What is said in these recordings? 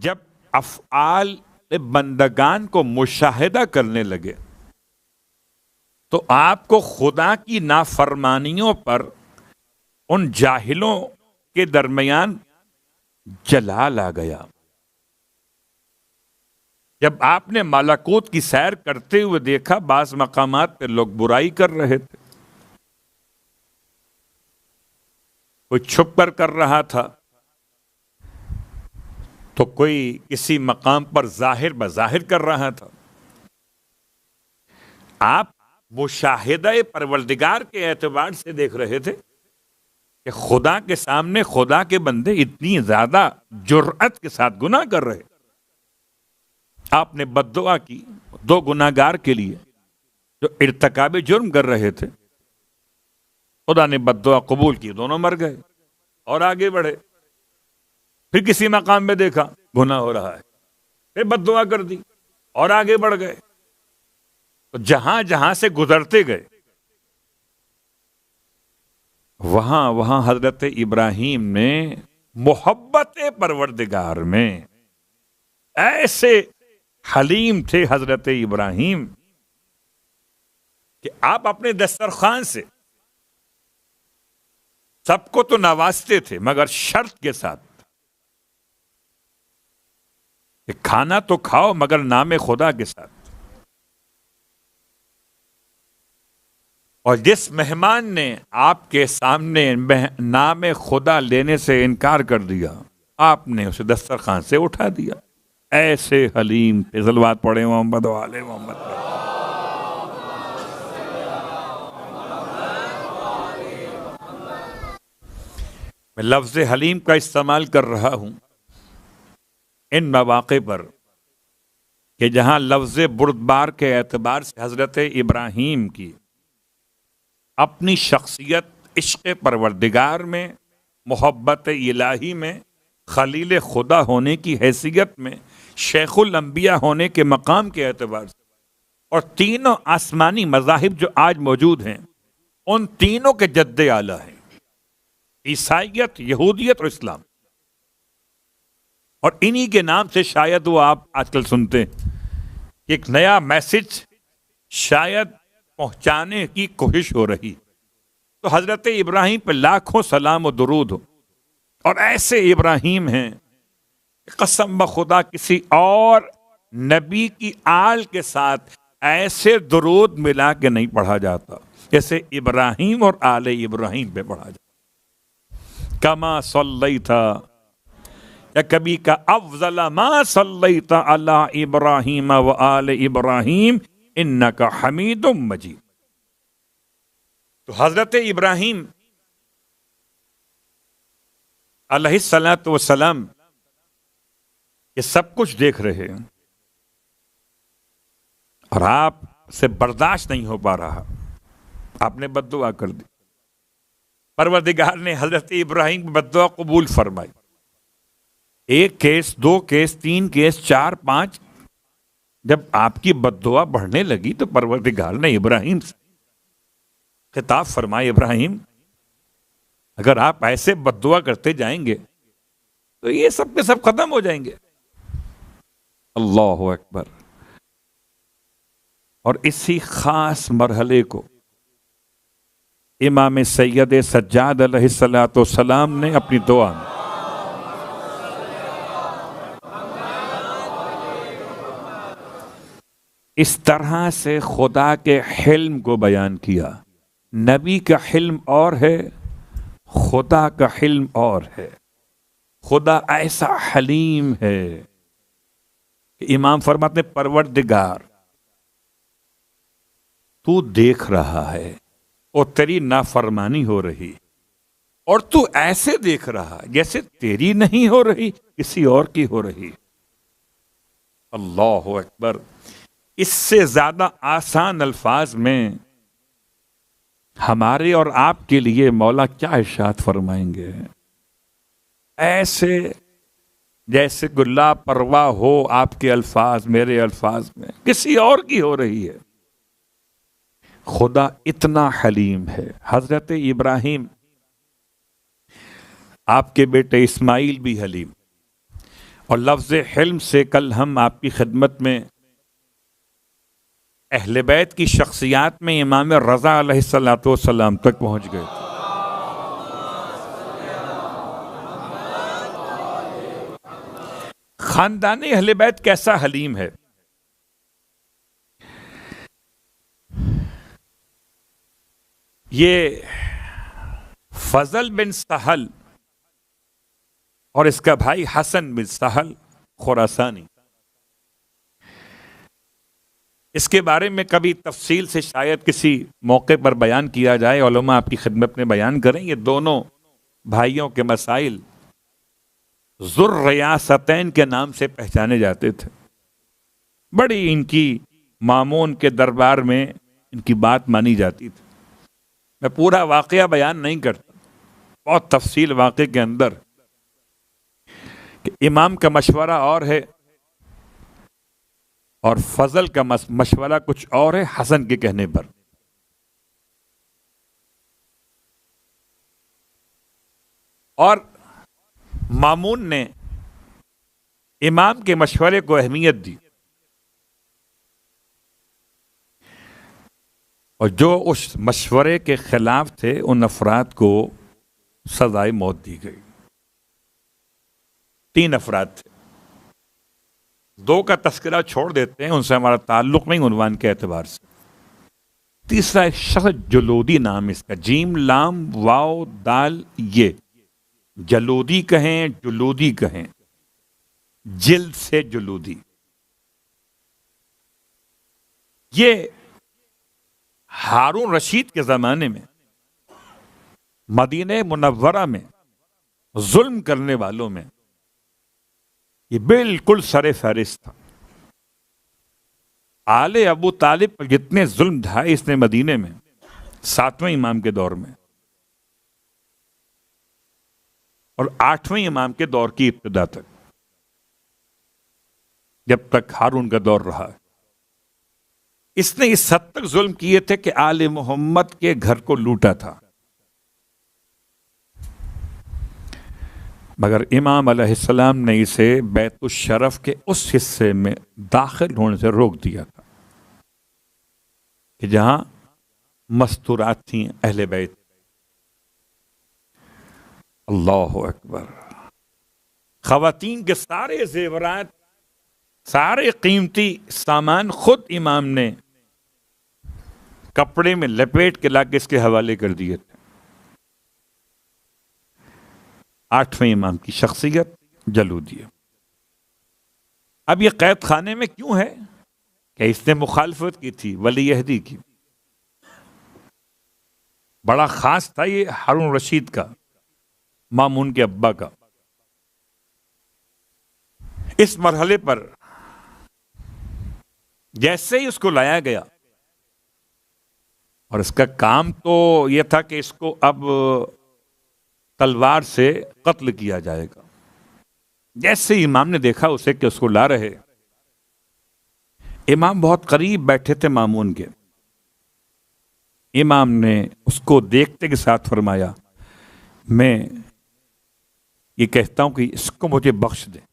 جب افعال بندگان کو مشاہدہ کرنے لگے تو آپ کو خدا کی نافرمانیوں پر ان جاہلوں کے درمیان جلال آ گیا. جب آپ نے ملکوت کی سیر کرتے ہوئے دیکھا بعض مقامات پہ لوگ برائی کر رہے تھے، کوئی چھپ کر رہا تھا تو کوئی کسی مقام پر ظاہر بظاہر کر رہا تھا. آپ مشاہدہ پروردگار کے اعتبار سے دیکھ رہے تھے کہ خدا کے سامنے خدا کے بندے اتنی زیادہ جرأت کے ساتھ گناہ کر رہے. آپ نے بد دعا کی دو گناہگار کے لیے جو ارتکاب جرم کر رہے تھے. خدا نے بد دعا قبول کی، دونوں مر گئے اور آگے بڑھے. پھر کسی مقام میں دیکھا گناہ ہو رہا ہے، پھر بد دعا کر دی اور آگے بڑھ گئے. تو جہاں جہاں سے گزرتے گئے وہاں حضرت ابراہیم نے محبت پروردگار میں ایسے حلیم تھے حضرت ابراہیم کہ آپ اپنے دسترخوان سے سب کو تو نوازتے تھے مگر شرط کے ساتھ کہ کھانا تو کھاؤ مگر نام خدا کے ساتھ. اور جس مہمان نے آپ کے سامنے نام خدا لینے سے انکار کر دیا آپ نے اسے دسترخوان سے اٹھا دیا. ایسے حلیم تھے. صلوات پڑھے محمد و آل محمد. میں لفظ حلیم کا استعمال کر رہا ہوں ان مواقع پر کہ جہاں لفظ بردبار کے اعتبار سے حضرت ابراہیم کی اپنی شخصیت عشق پروردگار میں، محبت الہی میں، خلیل خدا ہونے کی حیثیت میں، شیخ الانبیاء ہونے کے مقام کے اعتبار سے، اور تینوں آسمانی مذاہب جو آج موجود ہیں ان تینوں کے جد اعلیٰ ہیں، عیسائیت، یہودیت اور اسلام. اور انہی کے نام سے شاید وہ آپ آج کل سنتے ہیں ایک نیا میسج شاید پہنچانے کی کوشش ہو رہی. تو حضرت ابراہیم پہ لاکھوں سلام و درود ہو. اور ایسے ابراہیم ہیں قسم بخدا کسی اور نبی کی آل کے ساتھ ایسے درود ملا کے نہیں پڑھا جاتا جیسے ابراہیم اور آل ابراہیم پہ پڑھا جاتا. کما صلیتا یا کبھی کا افضل ما صلیتا علی ابراہیم و آل ابراہیم انکا حمید مجید. تو حضرت ابراہیم علیہ الصلاۃ والسلام یہ سب کچھ دیکھ رہے ہیں اور آپ سے برداشت نہیں ہو پا رہا. آپ نے بد دعا کر دی. پروردگار نے حضرت ابراہیم کی بد دعا قبول فرمائی. 1 کیس 2 کیس 3 کیس 4 5 جب آپ کی بد دعا بڑھنے لگی تو پروردگار نے ابراہیم سے خطاب فرمائے، ابراہیم اگر آپ ایسے بد دعا کرتے جائیں گے تو یہ سب کے سب ختم ہو جائیں گے. اللہ اکبر. اور اسی خاص مرحلے کو امام سید سجاد علیہ الصلوۃ والسلام نے اپنی دعا میں اس طرح سے خدا کے حلم کو بیان کیا. نبی کا حلم اور ہے، خدا کا حلم اور ہے. خدا ایسا حلیم ہے کہ امام فرماتے ہیں پروردگار تو دیکھ رہا ہے اور تیری نافرمانی ہو رہی اور تو ایسے دیکھ رہا جیسے تیری نہیں ہو رہی کسی اور کی ہو رہی. اللہ اکبر. اس سے زیادہ آسان الفاظ میں ہمارے اور آپ کے لیے مولا کیا ارشاد فرمائیں گے؟ ایسے جیسے گلا پروا ہو آپ کے الفاظ میرے الفاظ میں کسی اور کی ہو رہی ہے. خدا اتنا حلیم ہے. حضرت ابراہیم آپ کے بیٹے اسماعیل بھی حلیم اور لفظ حلم سے کل ہم آپ کی خدمت میں اہل بیت کی شخصیات میں امام رضا علیہ الصلوۃ والسلام تک پہنچ گئے تھے۔ خاندان اہل بیت کیسا حلیم ہے؟ یہ فضل بن سہل اور اس کا بھائی حسن بن سہل خراسانی، اس کے بارے میں کبھی تفصیل سے شاید کسی موقع پر بیان کیا جائے، علماء آپ کی خدمت میں بیان کریں۔ یہ دونوں بھائیوں کے مسائل ذو الریاستین کے نام سے پہچانے جاتے تھے۔ بڑی ان کی مامون کے دربار میں ان کی بات مانی جاتی تھی۔ میں پورا واقعہ بیان نہیں کرتا، بہت تفصیل واقعے کے اندر کہ امام کا مشورہ اور ہے اور فضل کا مشورہ کچھ اور ہے حسن کے کہنے پر۔ اور مامون نے امام کے مشورے کو اہمیت دی، اور جو اس مشورے کے خلاف تھے ان افراد کو سزائے موت دی گئی۔ 3 افراد تھے، 2 کا تذکرہ چھوڑ دیتے ہیں، ان سے ہمارا تعلق نہیں عنوان کے اعتبار سے۔ تیسرا ایک شخص جلودی نام، اس کا جیم لام واو دال یہ، جلودی کہیں جلودی کہیں، جلد سے جلودی۔ یہ ہارون رشید کے زمانے میں مدینہ منورہ میں ظلم کرنے والوں میں یہ بالکل سر فہرست تھا۔ آل ابو طالب پر جتنے ظلم ڈھائے اس نے مدینے میں 7ویں امام کے دور میں اور 8ویں امام کے دور کی ابتدا تک، جب تک ہارون کا دور رہا، اس نے اس حد تک ظلم کیے تھے کہ آل محمد کے گھر کو لوٹا تھا۔ مگر امام علیہ السلام نے اسے بیت الشرف کے اس حصے میں داخل ہونے سے روک دیا تھا کہ جہاں مستورات تھیں اہل بیت۔ اللہ اکبر! خواتین کے سارے زیورات، سارے قیمتی سامان خود امام نے کپڑے میں لپیٹ کے لا کے اس کے حوالے کر دیے تھے۔ 8ویں امام کی شخصیت جلودی۔ اب یہ قید خانے میں کیوں ہے؟ کہ اس نے مخالفت کی تھی ولی عہدی کی۔ بڑا خاص تھا یہ ہارون رشید کا، مامون کے ابا کا۔ اس مرحلے پر جیسے ہی اس کو لایا گیا، اور اس کا کام تو یہ تھا کہ اس کو اب تلوار سے قتل کیا جائے گا، جیسے ہی امام نے دیکھا اسے کہ اس کو لا رہے، امام بہت قریب بیٹھے تھے مامون کے، امام نے اس کو دیکھتے کے ساتھ فرمایا، میں یہ کہتا ہوں کہ اس کو مجھے بخش دیں۔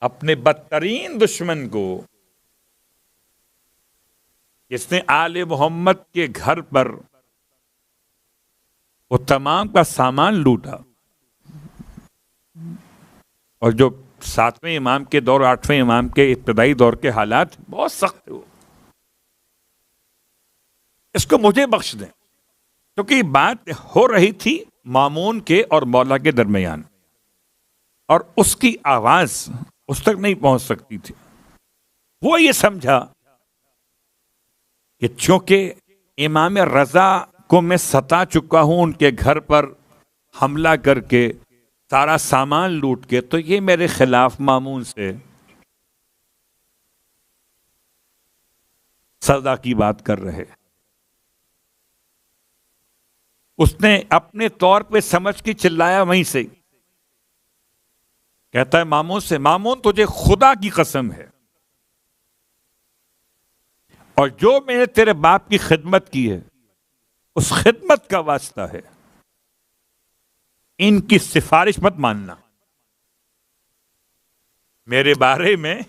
اپنے بدترین دشمن کو، جس نے آل محمد کے گھر پر وہ تمام کا سامان لوٹا، اور جو 7ویں امام کے دور، 8ویں امام کے ابتدائی دور کے حالات بہت سخت تھے، وہ اس کو مجھے بخش دیں، کیونکہ بات ہو رہی تھی مامون کے اور مولا کے درمیان، اور اس کی آواز اس تک نہیں پہنچ سکتی تھی۔ وہ یہ سمجھا کہ چونکہ امام رضا کو میں ستا چکا ہوں ان کے گھر پر حملہ کر کے، سارا سامان لوٹ کے، تو یہ میرے خلاف مامون سے سزا کی بات کر رہے۔ اس نے اپنے طور پہ سمجھ کے چلایا وہیں سے، کہتا ہے مامون سے، مامون تجھے خدا کی قسم ہے اور جو میں نے تیرے باپ کی خدمت کی ہے اس خدمت کا واسطہ ہے، ان کی سفارش مت ماننا میرے بارے میں،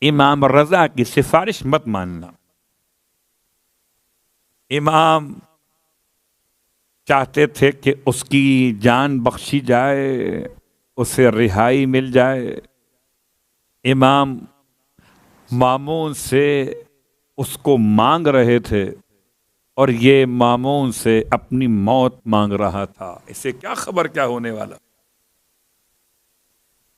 امام رضا کی سفارش مت ماننا۔ امام چاہتے تھے کہ اس کی جان بخشی جائے، اسے رہائی مل جائے۔ امام مامون سے اس کو مانگ رہے تھے اور یہ مامون سے اپنی موت مانگ رہا تھا۔ اسے کیا خبر کیا ہونے والا۔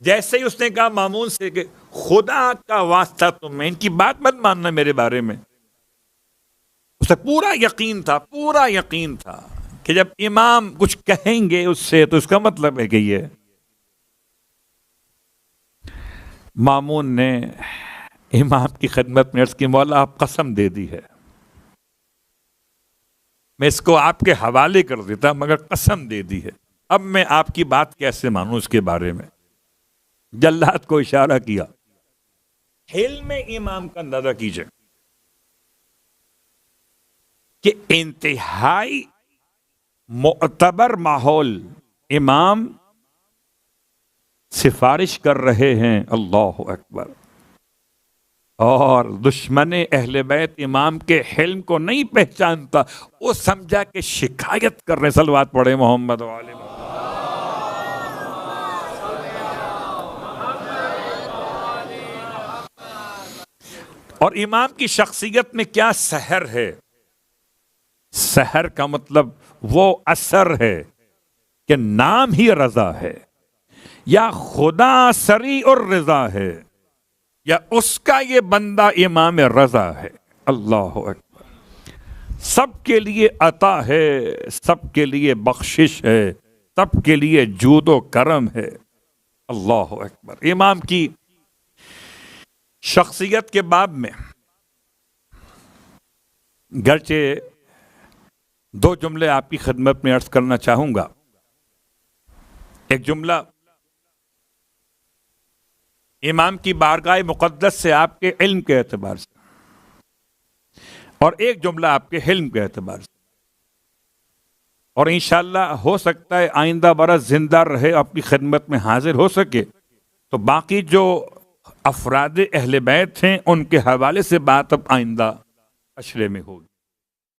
جیسے ہی اس نے کہا مامون سے کہ خدا کا واسطہ تم میں ان کی بات مت ماننا میرے بارے میں، اسے پورا یقین تھا کہ جب امام کچھ کہیں گے اس سے تو اس کا مطلب ہے کہ یہ مامون نے امام کی خدمت میں عرض کی، مولا آپ قسم دے دی ہے، میں اس کو آپ کے حوالے کر دیتا مگر قسم دے دی ہے، اب میں آپ کی بات کیسے مانوں اس کے بارے میں۔ جلاد کو اشارہ کیا۔ حلم امام کا اندازہ کیجئے کہ انتہائی معتبر ماحول، امام سفارش کر رہے ہیں، اللہ اکبر، اور دشمن اہل بیت امام کے حلم کو نہیں پہچانتا، وہ سمجھا کہ شکایت کر رہے۔ صلوات پڑھے محمد والے محمد۔ اور امام کی شخصیت میں کیا سحر ہے؟ سحر کا مطلب وہ اثر ہے کہ نام ہی رضا ہے، یا خدا سری اور رضا ہے، یا اس کا یہ بندہ امام رضا ہے۔ اللہ اکبر۔ سب کے لیے عطا ہے، سب کے لیے بخشش ہے، سب کے لیے جود و کرم ہے۔ اللہ اکبر۔ امام کی شخصیت کے باب میں گرچہ دو جملے آپ کی خدمت میں عرض کرنا چاہوں گا۔ ایک جملہ امام کی بارگاہ مقدس سے آپ کے علم کے اعتبار سے، اور ایک جملہ آپ کے حلم کے اعتبار سے، اور انشاءاللہ ہو سکتا ہے آئندہ برس زندہ رہے، آپ کی خدمت میں حاضر ہو سکے تو باقی جو افراد اہل بیت ہیں ان کے حوالے سے بات اب آئندہ اشرے میں ہوگی۔